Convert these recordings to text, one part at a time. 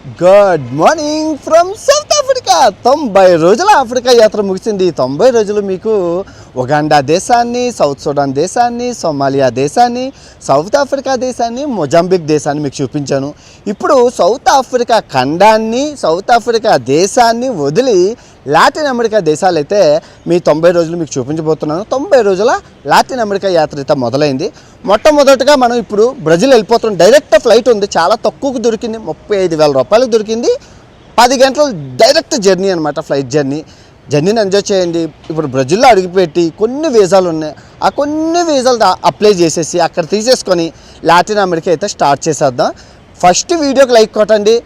Good morning from south Africa. 90 రోజుల Africa యాత్ర ముగిసింది. 90 రోజులు మీకు ఉగాండా దేశాన్ని, సౌత్ సుడాన్ దేశాన్ని, సోమాలియా దేశాన్ని, సౌత్ ఆఫ్రికా దేశాన్ని, మొజాంబిక్ దేశాన్ని మీకు చూపించాను. ఇప్పుడు సౌత్ ఆఫ్రికా ఖండాన్ని, సౌత్ ఆఫ్రికా దేశాన్ని వదిలి లాటిన్ అమెరికా దేశాలు అయితే మీ 90 రోజులు మీకు చూపించబోతున్నాను. 90 రోజుల లాటిన్ అమెరికా యాత్ర అయితే మొదలైంది. మొట్టమొదటిగా మనం ఇప్పుడు బ్రెజిల్ వెళ్ళిపోతున్నాం. డైరెక్ట్ ఫ్లైట్ ఉంది, చాలా తక్కువకు దొరికింది, 35,000 రూపాయలకు దొరికింది. 10 గంటలు డైరెక్ట్ జర్నీ అనమాట, ఫ్లైట్ జర్నీని ఎంజాయ్ చేయండి. ఇప్పుడు బ్రెజిల్లో అడుగుపెట్టి కొన్ని వీసాలు ఉన్నాయి, ఆ కొన్ని వీసాలు అప్లై చేసేసి అక్కడ తీసేసుకొని లాటిన్ అమెరికా అయితే స్టార్ట్ చేసేద్దాం. ఫస్ట్ వీడియోకి లైక్ కొట్టండి.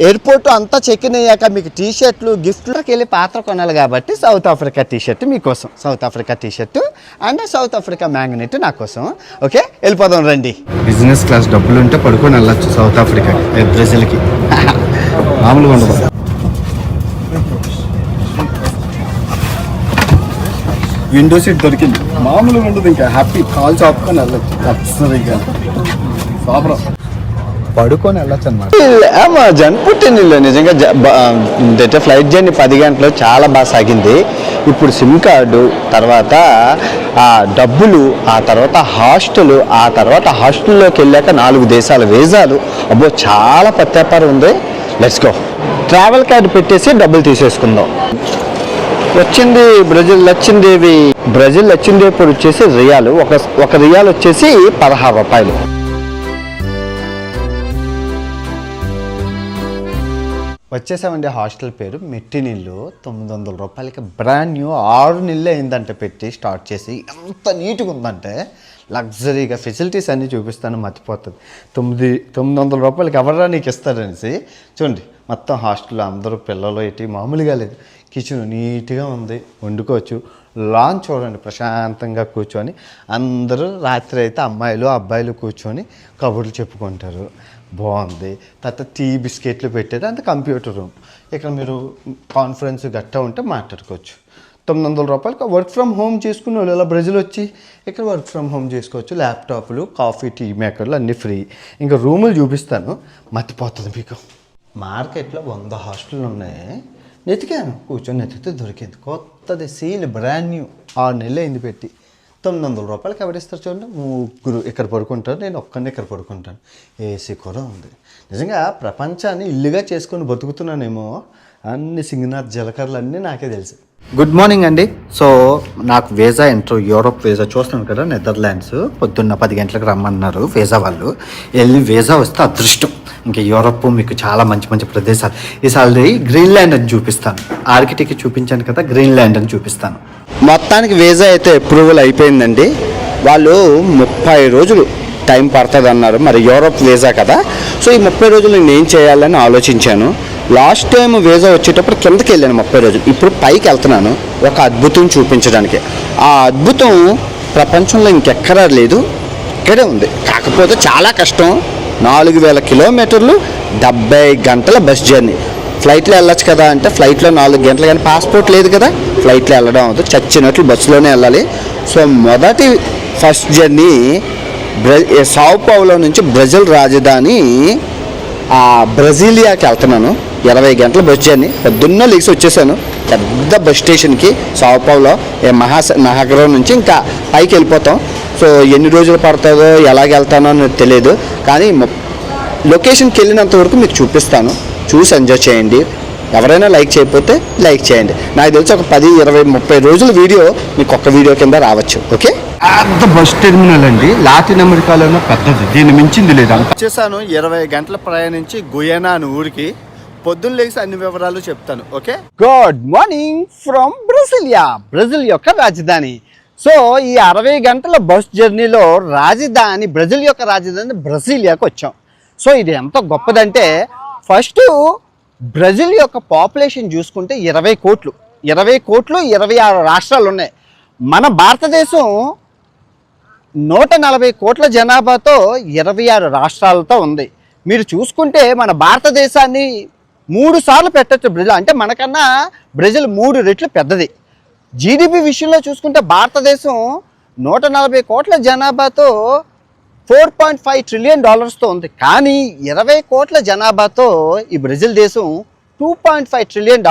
ఎయిర్పోర్ట్ అంతా చెక్ ఇన్ అయ్యాక మీకు టీషర్ట్లు గిఫ్ట్లోకి వెళ్ళి పాత్ర కొనాలి కాబట్టి సౌత్ ఆఫ్రికా టీషర్ట్ మీకోసం, South Africa tshirt and South Africa magnet నా కోసం. ఓకే, వెళ్ళిపోదాం రండి. బిజినెస్ క్లాస్ డబ్బులు ఉంటే పడుకొని వెళ్ళచ్చు సౌత్ ఆఫ్రికాకి, బ్రెజిల్కి. మామూలుగా ఉండదు. విండో సీట్ దొరికింది, మామూలుగా ఉండదు. ఇంకా హ్యాపీ కాల్ చాపుకొని వెళ్ళచ్చు. అసలు సాపరం పడుకొని వెళ్ళచ్చు అనమాట. అమెజాన్ పుట్టినిల్లు నిజంగా అంటే ఫ్లైట్ జర్నీ 10 గంటలు చాలా బాగా సాగింది. ఇప్పుడు సిమ్ కార్డు, తర్వాత డబ్బులు, ఆ తర్వాత హాస్టల్, ఆ తర్వాత హాస్టల్లోకి వెళ్ళాక 4 దేశాల వీసాలు. అబ్బో చాలా ప్రత్యాపారం ఉంది. Let's go. ట్రావెల్ కార్డు పెట్టేసి డబ్బులు తీసేసుకుందాం. వచ్చింది బ్రెజిల్ లచ్చిందేవి. బ్రెజిల్ లచ్చిందేవి ఇప్పుడు వచ్చేసి రియాలు. ఒక రియాల్ వచ్చేసి 16 రూపాయలు. వచ్చేసామండి. హాస్టల్ పేరు మెట్టినిల్లు. 900 రూపాయలకి బ్రాండ్ న్యూ. 6 నెలలు అయిందంటే పెట్టి స్టార్ట్ చేసి. ఎంత నీట్గా ఉందంటే లగ్జరీగా ఫెసిలిటీస్ అన్నీ చూపిస్తాను, మర్చిపోతుంది. 900 రూపాయలకి ఎవరా నీకు ఇస్తారనేసి. చూడండి మొత్తం హాస్టల్లో అందరూ పిల్లలు ఏంటి మామూలుగా లేదు. కిచెన్ నీట్గా ఉంది, వండుకోవచ్చు. లాన్ చూడండి, ప్రశాంతంగా కూర్చొని అందరూ రాత్రి అయితే అమ్మాయిలు అబ్బాయిలు కూర్చొని కబుర్లు చెప్పుకుంటారు. బాగుంది. తర్వాత టీ బిస్కెట్లు పెట్టారు. అంత కంప్యూటర్ రూమ్. ఇక్కడ మీరు కాన్ఫరెన్స్ గట్టా ఉంటే మాట్లాడుకోవచ్చు. 900 రూపాయలకి వర్క్ ఫ్రమ్ హోమ్ చేసుకునే వాళ్ళు ఇలా బ్రెజిల్ వచ్చి ఇక్కడ వర్క్ ఫ్రమ్ హోమ్ చేసుకోవచ్చు. ల్యాప్టాప్లు, కాఫీ, టీ మేకర్లు అన్నీ ఫ్రీ. ఇంకా రూములు చూపిస్తాను, మర్చిపోతుంది మీకు. మార్కెట్లో 100 హాస్టళ్ళు ఉన్నాయి. వెతికాను, కూర్చొని వెతికితే దొరికింది. కొత్తది సీల్, బ్రాండ్ న్యూ. 6 నెలలు అయింది పెట్టి. 900 రూపాయలకి ఎవరిస్తారు చూడండి. 3 ఇక్కడ పడుకుంటారు, నేను ఒక్కడిని ఇక్కడ పడుకుంటాను. ఏసీ కూడా ఉంది. నిజంగా ప్రపంచాన్ని ఇల్లుగా చేసుకొని బతుకుతున్నానేమో. అన్ని సింగనాథ్ జలకర్లు అన్నీ నాకే తెలుసు. గుడ్ మార్నింగ్ అండి. సో నాకు వీసా యూరోప్ వీసా చూస్తున్నాను కదా, నెదర్లాండ్స్. పొద్దున్న 10 గంటలకు రమ్మన్నారు వీసా వాళ్ళు. వెళ్ళి వీసా వస్తే అదృష్టం. ఇంకా యూరోప్ మీకు చాలా మంచి మంచి ప్రదేశాలు. ఈసారి గ్రీన్లాండ్ అని చూపిస్తాను. ఆర్కిటెక్ట్ చూపించాను కదా, గ్రీన్లాండ్ అని చూపిస్తాను. మొత్తానికి వీసా అయితే అప్రూవల్ అయిపోయిందండి. వాళ్ళు 30 రోజులు టైం పడుతుంది అన్నారు. మరి యూరోప్ వీసా కదా, సో ఈ 30 రోజులు నేను ఏం చేయాలని ఆలోచించాను. లాస్ట్ టైం వీసా వచ్చేటప్పుడు కిందకి వెళ్ళాను 30 రోజులు. ఇప్పుడు పైకి వెళ్తున్నాను ఒక అద్భుతం చూపించడానికి. ఆ అద్భుతం ప్రపంచంలో ఇంకెక్కడా లేదు, ఇక్కడే ఉంది. కాకపోతే చాలా కష్టం. 4000 కిలోమీటర్లు, 70 గంటల బస్ జర్నీ. ఫ్లైట్లో వెళ్ళొచ్చు కదా అంటే ఫ్లైట్లో 4 గంటలు, కానీ పాస్పోర్ట్ లేదు కదా, ఫ్లైట్లో వెళ్ళడం అవుతుంది. చచ్చినట్లు బస్సులోనే వెళ్ళాలి. సో ఫస్ట్ జర్నీ సావ్ పౌలో నుంచి బ్రెజిల్ రాజధాని బ్రెజిలియాకి వెళ్తున్నాను. 20 గంటల బస్ జర్నీ. పొద్దున్న లేచి వచ్చేసాను పెద్ద బస్ స్టేషన్కి సావ్ పౌలో నగరం నుంచి. ఇంకా పైకి వెళ్ళిపోతాం. సో ఎన్ని రోజులు పడుతుందో ఎలాగ వెళ్తానో అనేది తెలియదు, కానీ లొకేషన్కి వెళ్ళినంత వరకు మీకు చూపిస్తాను. చూసి ఎంజాయ్ చేయండి. ఎవరైనా లైక్ చేయకపోతే లైక్ చేయండి. నాకు తెలిసి ఒక 10, 20, 30 రోజుల వీడియో మీకు ఒక్క వీడియో కింద రావచ్చు. ఓకే, పెద్ద బస్ టెర్మినల్ అండి, లాటిన్ అమెరికాలోనే పెద్దది. దీన్ని మించింది లేదు. వచ్చేసాను 20 గంటల ప్రయాణించి గుయానా అని ఊరికి. పొద్దున్న లేచి అన్ని వివరాలు చెప్తాను. Okay, good morning from Brasilia. Brazil యొక్క రాజధాని. సో ఈ 60 గంటల బస్ జర్నీలో బ్రెజిల్ యొక్క రాజధాని బ్రెజిలియాకి వచ్చాం. సో ఇది ఎంత గొప్పదంటే, ఫస్ట్ బ్రెజిల్ యొక్క పాపులేషన్ చూసుకుంటే 20 కోట్లు. 26 రాష్ట్రాలు ఉన్నాయి. మన భారతదేశం 140 కోట్ల జనాభాతో 26 రాష్ట్రాలతో ఉంది. మీరు చూసుకుంటే మన భారతదేశాన్ని 3 సార్లు పెట్టచ్చు బ్రెజిల్. అంటే మనకన్నా బ్రెజిల్ 3 రెట్లు పెద్దది. జీడిపి విషయంలో చూసుకుంటే భారతదేశం 140 కోట్ల జనాభాతో $4.5 trillion ఉంది. కానీ 20 కోట్ల జనాభాతో ఈ బ్రెజిల్ దేశం $2.5 trillion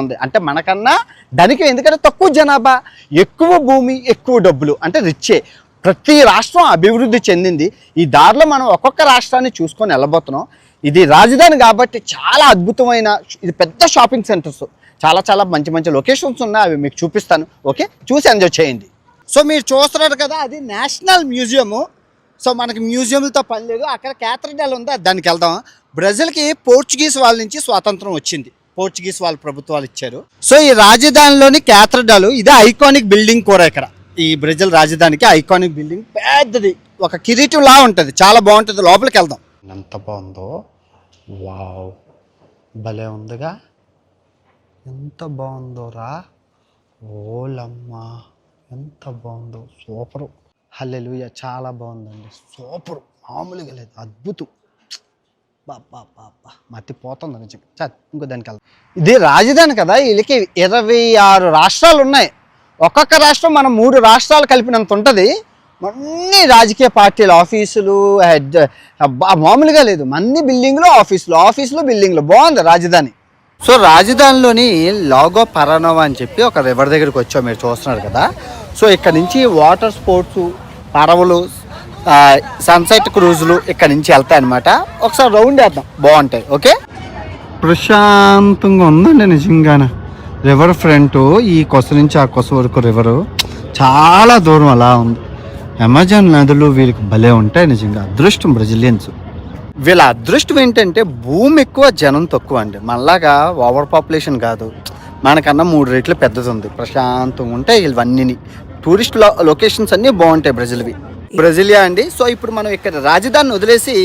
ఉంది. అంటే మనకన్నా దానికి ఎందుకంటే తక్కువ జనాభా, ఎక్కువ భూమి, ఎక్కువ డబ్బులు, అంటే రిచ్చే. ప్రతి రాష్ట్రం అభివృద్ధి చెందింది. ఈ దారిలో మనం ఒక్కొక్క రాష్ట్రాన్ని చూసుకొని వెళ్ళబోతున్నాం. ఇది రాజధాని కాబట్టి చాలా అద్భుతమైన, ఇది పెద్ద షాపింగ్ సెంటర్స్, చాలా చాలా మంచి మంచి లొకేషన్స్ ఉన్నాయి. అవి మీకు చూపిస్తాను. ఓకే, చూసి ఎంజాయ్ చేయండి. సో మీరు చూస్తున్నారు కదా, అది నేషనల్ మ్యూజియము. సో మనకి మ్యూజియంలతో పని లేదు. అక్కడ క్యాథడ్రల్ ఉంది, దానికి వెళ్దాం. బ్రెజిల్కి పోర్చుగీస్ వాళ్ళ నుంచి స్వాతంత్రం వచ్చింది. పోర్చుగీస్ వాళ్ళ ప్రభుత్వాలు ఇచ్చారు. సో ఈ రాజధానిలోని క్యాథడ్రల్, ఇదే ఐకానిక్ బిల్డింగ్ కూడా. ఇక్కడ ఈ బ్రెజిల్ రాజధానికి ఐకానిక్ బిల్డింగ్ పెద్దది, ఒక కిరీటం లా ఉంటుంది, చాలా బాగుంటుంది. లోపలికి వెళ్దాం. ఎంత బాగుందో, వావ్, భలే ఉందిగా, ఎంత బాగుందో రా, ఓలమ్మా, ఎంత బాగుందో, సూపరు. హల్లెలూయా, చాలా బాగుందండి, సూపరు, మామూలుగా లేదు, అద్భుతం. బాబా మతిపోతుంది నిజంగా. చల్ ఇంకో దానికి వెళ్దాం. ఇది రాజధాని కదా, వీళ్ళకి 26 రాష్ట్రాలు ఉన్నాయి. ఒక్కొక్క రాష్ట్రం మనం 3 రాష్ట్రాలు కలిపినంత ఉంటుంది. అన్ని రాజకీయ పార్టీలు ఆఫీసులు, మామూలుగా లేదు, అన్ని ఆఫీసులు బిల్డింగ్లు. బాగుంది రాజధాని. సో రాజధానిలోని లాగో పరానోవా అని చెప్పి ఒక రివర్ దగ్గరికి వచ్చాం, మీరు చూస్తున్నారు కదా. సో ఇక్కడ నుంచి వాటర్ స్పోర్ట్స్, పడవలు, సన్సెట్ క్రూజులు ఇక్కడ నుంచి వెళ్తాయి అనమాట. ఒకసారి రౌండ్ వేద్దాం, బాగుంటాయి. ఓకే, ప్రశాంతంగా ఉందండి నిజంగానే. రివర్ ఫ్రంట్ ఈ కొస నుంచి ఆ కొస వరకు రివరు చాలా దూరం అలా ఉంది. అమెజాన్ నదులు వీళ్ళకి భలే ఉంటాయి నిజంగా. అదృష్టం బ్రెజిలియన్స్. వీళ్ళ అదృష్టం ఏంటంటే భూమి ఎక్కువ, జనం తక్కువ అండి. మనలాగా ఓవర్ పాపులేషన్ కాదు, మనకన్నా 3 రెట్లు పెద్దది ఉంది. ప్రశాంతంగా ఉంటాయి ఇవన్నీ. టూరిస్ట్ లొకేషన్స్ అన్నీ బాగుంటాయి బ్రెజిలియా అండి. సో ఇప్పుడు మనం ఇక్కడ రాజధానిని వదిలేసి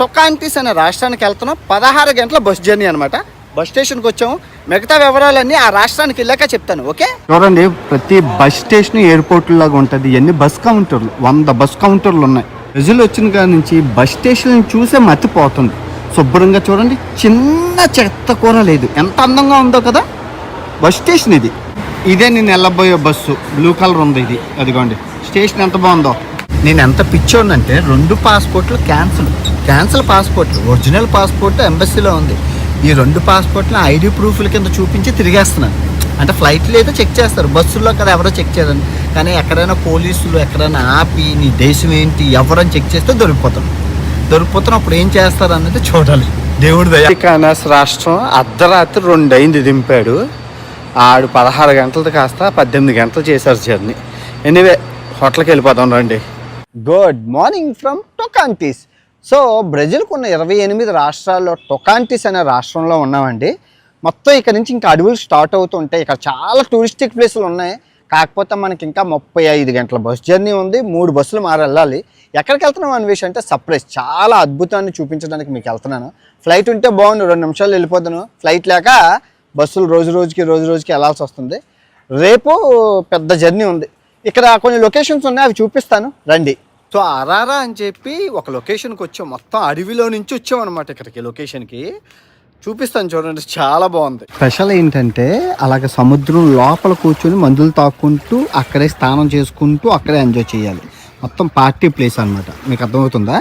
టొకాంటిస్ అనే రాష్ట్రానికి వెళ్తున్నాం. 16 గంటల బస్ జర్నీ అనమాట. బస్ స్టేషన్కి వచ్చాము. మిగతా వివరాలన్నీ ఆ రాష్ట్రానికి వెళ్ళాక చెప్తాను. ఓకే, చూడండి, ప్రతి బస్ స్టేషన్ ఎయిర్పోర్ట్ లాగా ఉంటుంది. ఇవన్నీ బస్ కౌంటర్లు, 100 బస్ కౌంటర్లు ఉన్నాయి. ప్రజలు వచ్చిన కాడ నుంచి బస్ స్టేషన్ చూసే మతిపోతుంది. శుభ్రంగా చూడండి, చిన్న చెత్త కూడా లేదు. ఎంత అందంగా ఉందో కదా బస్ స్టేషన్. ఇదే నేను వెళ్ళబోయే బస్సు, బ్లూ కలర్ ఉంది ఇది. అదిగోండి స్టేషన్ ఎంత బాగుందో. నేను ఎంత పిచ్చోనంటే 2 పాస్పోర్ట్లు క్యాన్సిల్ పాస్పోర్ట్లు. ఒరిజినల్ పాస్పోర్ట్ ఎంబసీలో ఉంది. ఈ 2 పాస్పోర్ట్లు ఐడి ప్రూఫ్ల కింద చూపించి తిరిగేస్తున్నాను. అంటే ఫ్లైట్లో అయితే చెక్ చేస్తారు, బస్సుల్లో కదా ఎవరో చెక్ చేయరని. కానీ ఎక్కడైనా పోలీసులు ఎక్కడైనా ఆపి నీ దేశం ఏంటి ఎవరని చెక్ చేస్తే దొరికిపోతున్నప్పుడు ఏం చేస్తారు అన్నది చూడాలి. దేవుడి దయ. కానస్ రాష్ట్రం అర్ధరాత్రి 2 అయింది దింపాడు. ఆడు 16 గంటలది కాస్త 18 గంటలు చేశారు జర్నీ. ఎనీవే, హోటల్కి వెళ్ళిపోదాం రండి. Good morning from Tocantins. So బ్రెజిల్కు ఉన్న 28 రాష్ట్రాల్లో టొకాంటిస్ అనే రాష్ట్రంలో ఉన్నామండి. మొత్తం ఇక్కడ నుంచి ఇంకా అడవులు స్టార్ట్ అవుతూ ఉంటాయి. ఇక్కడ చాలా టూరిస్టిక్ ప్లేసులు ఉన్నాయి. కాకపోతే మనకి ఇంకా 35 గంటల బస్ జర్నీ ఉంది. 3 బస్సులు మారి వెళ్ళాలి. ఎక్కడికి వెళ్తున్నాం అన్వేష్ అంటే సర్ప్రైజ్, చాలా అద్భుతాన్ని చూపించడానికి మీకు వెళ్తున్నాను. ఫ్లైట్ ఉంటే బాగుండు, 2 నిమిషాలు వెళ్ళిపోతాను. ఫ్లైట్ లేక బస్సులు రోజు రోజుకి వెళ్ళాల్సి వస్తుంది. రేపు పెద్ద జర్నీ ఉంది. ఇక్కడ కొన్ని లొకేషన్స్ ఉన్నాయి, అవి చూపిస్తాను రండి. సో అరారా అని చెప్పి ఒక లొకేషన్కి వచ్చాం. మొత్తం అడవిలో నుంచి వచ్చాం అనమాట. ఇక్కడికి లొకేషన్కి చూపిస్తాను చూడండి, చాలా బాగుంది. స్పెషల్ ఏంటంటే అలాగే సముద్రం లోపల కూర్చొని మందులు తాక్కుంటూ అక్కడే స్నానం చేసుకుంటూ అక్కడే ఎంజాయ్ చేయాలి. మొత్తం పార్టీ ప్లేస్ అనమాట. మీకు అర్థమవుతుందా?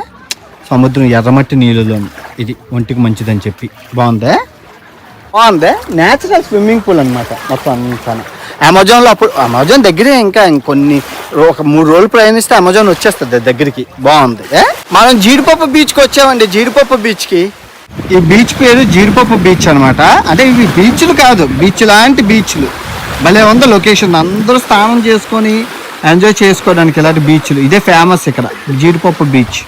సముద్రం ఎర్రమట్టి నీళ్ళలోని ఇది ఒంటికి మంచిదని చెప్పి బాగుంది. నేచురల్ స్విమ్మింగ్ పూల్ అనమాట మొత్తం అంతా. అమెజాన్లో అమెజాన్ దగ్గరే ఇంకా ఇంకొన్ని ఒక 3 రోజులు ప్రయాణిస్తే అమెజాన్ వచ్చేస్తుంది దగ్గరికి. బాగుంది. మనం జీడిపప్పు బీచ్కి వచ్చామండి. జీడిపప్పు బీచ్కి, ఈ బీచ్ పేరు జీడిపప్పు బీచ్ అనమాట. అంటే ఇవి బీచ్లు కాదు, బీచ్ లాంటి బీచ్లు. భలే ఉంది లొకేషన్. అందరూ స్నానం చేసుకొని ఎంజాయ్ చేసుకోవడానికి ఇలాంటి బీచ్లు. ఇదే ఫేమస్ ఇక్కడ జీడిపప్పు బీచ్.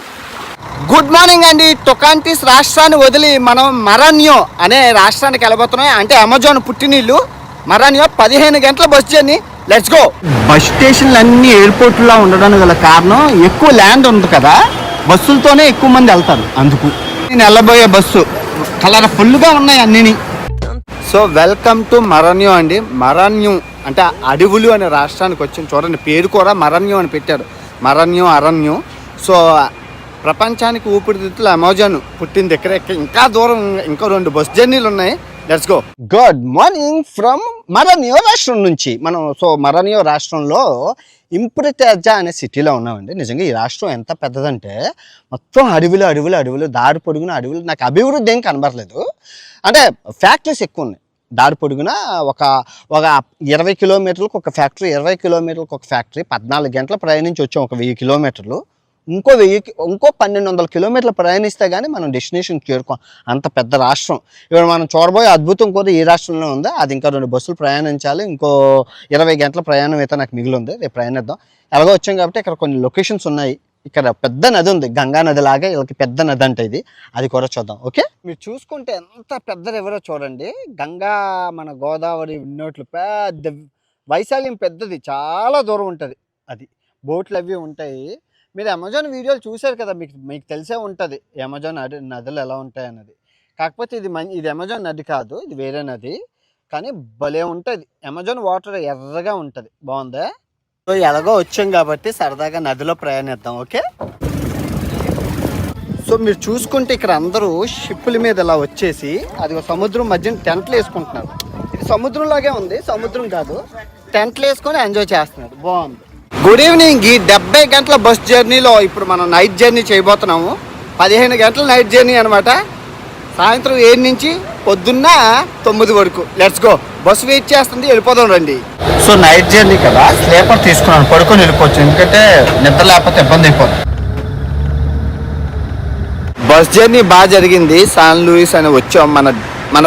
గుడ్ మార్నింగ్ అండి. టొకాంటిస్ రాష్ట్రాన్ని వదిలి మనం మరాన్యో అనే రాష్ట్రానికి వెళ్ళబోతున్నాం. అంటే అమెజాన్ పుట్టినిల్లు మరాన్యో. 15 గంటల bus journey. Let's go. Bus స్టేషన్లు అన్ని ఎయిర్పోర్ట్లో ఉండడానికి గల కారణం ఎక్కువ ల్యాండ్ ఉంది కదా, బస్సులతోనే ఎక్కువ మంది వెళ్తారు. అందుకు నేను వెళ్ళబోయే బస్సు కలర్ఫుల్గా ఉన్నాయి అన్నీ. సో వెల్కమ్ టు మరాన్యో అండి. మరాన్యో అంటే అడవులు అనే రాష్ట్రానికి వచ్చింది. చూడండి పేరు కూడా మరాన్యో అని పెట్టారు. మరాన్యో అరణ్యం. సో ప్రపంచానికి ఊపిరితిత్తులు అమెజాన్ పుట్టింది ఇక్కడ. ఇంకా దూరం, ఇంకా 2 బస్ జర్నీలు ఉన్నాయి. Let's go. Good morning from Maranhao రాష్ట్రం నుంచి మనం. సో మరాన్యో రాష్ట్రంలో ఇంప్రతేజా అనే సిటీలో ఉన్నామండి. నిజంగా ఈ రాష్ట్రం ఎంత పెద్దదంటే మొత్తం అడవులు అడవులు అడవులు, దారి పొడుగున అడవులు. నాకు అభివృద్ధి ఏం కనబడలేదు. అంటే ఫ్యాక్టరీస్ ఎక్కువ ఉన్నాయి దారి పొడుగున. ఒక ఒక 20 కిలోమీటర్లకు ఒక ఫ్యాక్టరీ, 20 కిలోమీటర్లకు ఒక ఫ్యాక్టరీ. 14 గంటల ప్రయాణించి వచ్చాం ఒక 1000 కిలోమీటర్లు. ఇంకో 1200 కిలోమీటర్లు ప్రయాణిస్తే కానీ మనం డెస్టినేషన్ చేరుకోం. అంత పెద్ద రాష్ట్రం. ఇప్పుడు మనం చూడబోయే అద్భుతం కూడా ఈ రాష్ట్రంలో ఉంది. అది ఇంకా 2 బస్సులు ప్రయాణించాలి. ఇంకో 20 గంటల ప్రయాణం అయితే నాకు మిగిలి ఉంది. రేపు ప్రయాణిద్దాం. ఎలాగో వచ్చాం కాబట్టి ఇక్కడ కొన్ని లొకేషన్స్ ఉన్నాయి. ఇక్కడ పెద్ద నది ఉంది, గంగా నది లాగా. వీళ్ళకి పెద్ద నది అంటే ఇది, అది కూడా చూద్దాం. ఓకే, మీరు చూసుకుంటే ఎంత పెద్ద రివరో చూడండి. గంగా మన గోదావరి ఉన్నట్లు పెద్ద వైశాల్యం పెద్దది, చాలా దూరం ఉంటుంది. అది బోట్లు అవి ఉంటాయి. మీరు అమెజాన్ వీడియోలు చూశారు కదా, మీకు తెలిసే ఉంటుంది అమెజాన్ నదులు ఎలా ఉంటాయి అన్నది. కాకపోతే ఇది అమెజాన్ నది కాదు, ఇది వేరే నది. కానీ భలే ఉంటుంది. అమెజాన్ వాటర్ ఎర్రగా ఉంటుంది, బాగుందా? సో ఎలాగో వచ్చాం కాబట్టి సరదాగా నదిలో ప్రయాణిద్దాం. ఓకే, సో మీరు చూసుకుంటే ఇక్కడ అందరూ షిప్పుల మీద ఇలా వచ్చేసి అది సముద్రం మధ్యన టెంట్లు వేసుకుంటున్నారు. ఇది సముద్రంలాగే ఉంది, సముద్రం కాదు. టెంట్లు వేసుకొని ఎంజాయ్ చేస్తున్నారు, బాగుంది. Good evening. ఈ 70 గంటల బస్ జర్నీలో ఇప్పుడు మనం నైట్ జర్నీ చేయబోతున్నాము. 15 గంటల నైట్ జర్నీ అనమాట. సాయంత్రం 7 నుంచి పొద్దున్న 9 వరకు. Let's go. బస్సు వెయిట్ చేస్తుంది, వెళ్ళిపోదాం రండి. సో నైట్ జర్నీ కదా, స్లీపర్ తీసుకున్నాను, పడుకొని వెళ్ళిపోవచ్చు. ఎందుకంటే నిద్ర లేకపోతే ఇబ్బంది అయిపోతుంది. బస్ జర్నీ బాగా జరిగింది. సాన్ లూయిస్ అని వచ్చాం. మన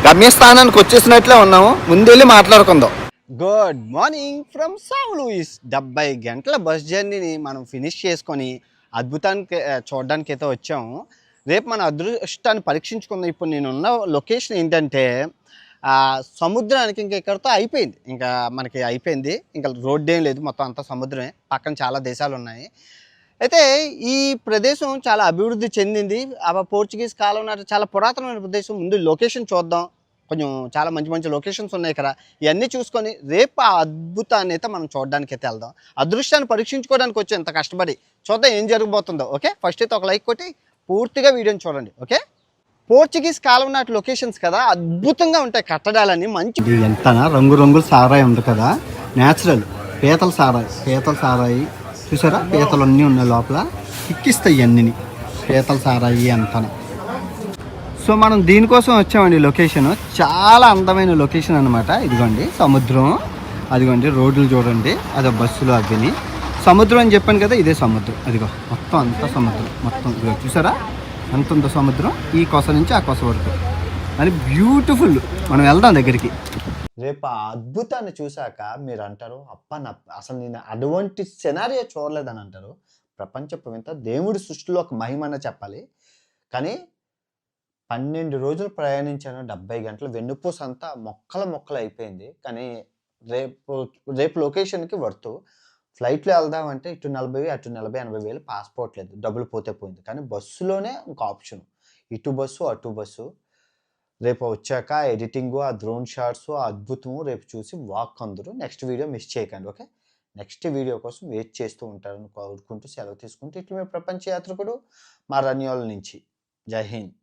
గమ్యస్థానానికి వచ్చేసినట్లే ఉన్నాము. ముందెళ్ళి మాట్లాడుకుందాం. Good morning from San Luis. 70 గంటల బస్ జర్నీని మనం ఫినిష్ చేసుకొని అద్భుతానికి చూడడానికి అయితే వచ్చాము. రేపు మన అదృష్టాన్ని పరీక్షించుకుందాం. ఇప్పుడు నేనున్న లొకేషన్ ఏంటంటే సముద్రానికి ఇంకా ఇక్కడితో అయిపోయింది. ఇంకా మనకి అయిపోయింది, ఇంకా రోడ్డు ఏం లేదు, మొత్తం అంతా సముద్రమే. పక్కన చాలా దేశాలు ఉన్నాయి. అయితే ఈ ప్రదేశం చాలా అభివృద్ధి చెందింది. పోర్చుగీస్ కాలం నాటి చాలా పురాతనమైన ప్రదేశం. ముందు లొకేషన్ చూద్దాం. కొంచెం చాలా మంచి మంచి లొకేషన్స్ ఉన్నాయి ఇక్కడ. ఇవన్నీ చూసుకొని రేపు ఆ అద్భుతాన్ని అయితే మనం చూడడానికి అయితే వెళ్దాం. అదృష్టాన్ని పరీక్షించుకోవడానికి వచ్చి ఎంత కష్టపడి చూద్దాం ఏం జరగబోతుందో. ఓకే, ఫస్ట్ అయితే ఒక లైక్ కొట్టి పూర్తిగా వీడియోని చూడండి. ఓకే, పోర్చుగీస్ కాలం నాటి లొకేషన్స్ కదా, అద్భుతంగా ఉంటాయి కట్టడాలన్నీ. మంచి ఎంత రంగురంగుల సారాయి ఉంది కదా, న్యాచురల్ పీతల సారాయి చూసారా, పీతలు అన్నీ ఉన్నాయి లోపల. ఎక్కిస్తాయి అన్నీ పీతల సారాయి అంతా. సో మనం దీనికోసం వచ్చామండి. లొకేషన్ చాలా అందమైన లొకేషన్ అనమాట. ఇదిగోండి సముద్రం, అదిగోండి రోడ్లు చూడండి, అదో బస్సులు అవిని. సముద్రం అని చెప్పాను కదా, ఇదే సముద్రం. అదిగో మొత్తం అంతా సముద్రం. మొత్తం ఇదిగో చూసారా ఎంత ఉందో సముద్రం, ఈ కొస నుంచి ఆ కొస వరకు. అని బ్యూటిఫుల్. మనం వెళ్దాం దగ్గరికి. రేపు ఆ అద్భుతాన్ని చూశాక మీరు అంటారు, అసలు నేను అటువంటి సెనారియో చూడలేదని అంటారు. ప్రపంచపు వింత, దేవుడి సృష్టిలో ఒక మహిమనే చెప్పాలి. కానీ 12 రోజులు ప్రయాణించాను, 70 గంటలు. వెన్నుపూస అంతా మొక్కలు అయిపోయింది. కానీ రేపు లొకేషన్కి వర్తు. ఫ్లైట్లో వెళ్దామంటే ఇటు 40,000 అటు 80,000 పాస్పోర్ట్ లేదు, డబ్బులు పోతే పోయింది. కానీ బస్సులోనే ఇంకో ఆప్షన్, ఇటు బస్సు అటు బస్సు. రేపు వచ్చాక ఎడిటింగు, ఆ డ్రోన్ షాట్స్, ఆ అద్భుతము రేపు చూసి వాక్ అందరూ. నెక్స్ట్ వీడియో మిస్ చేయకండి. ఓకే, నెక్స్ట్ వీడియో కోసం వెయిట్ చేస్తూ ఉంటారని కోరుకుంటూ సెలవు తీసుకుంటూ ఇట్లు మీ ప్రపంచ యాత్రికుడు మా రన్యోల నుంచి. జై హింద్.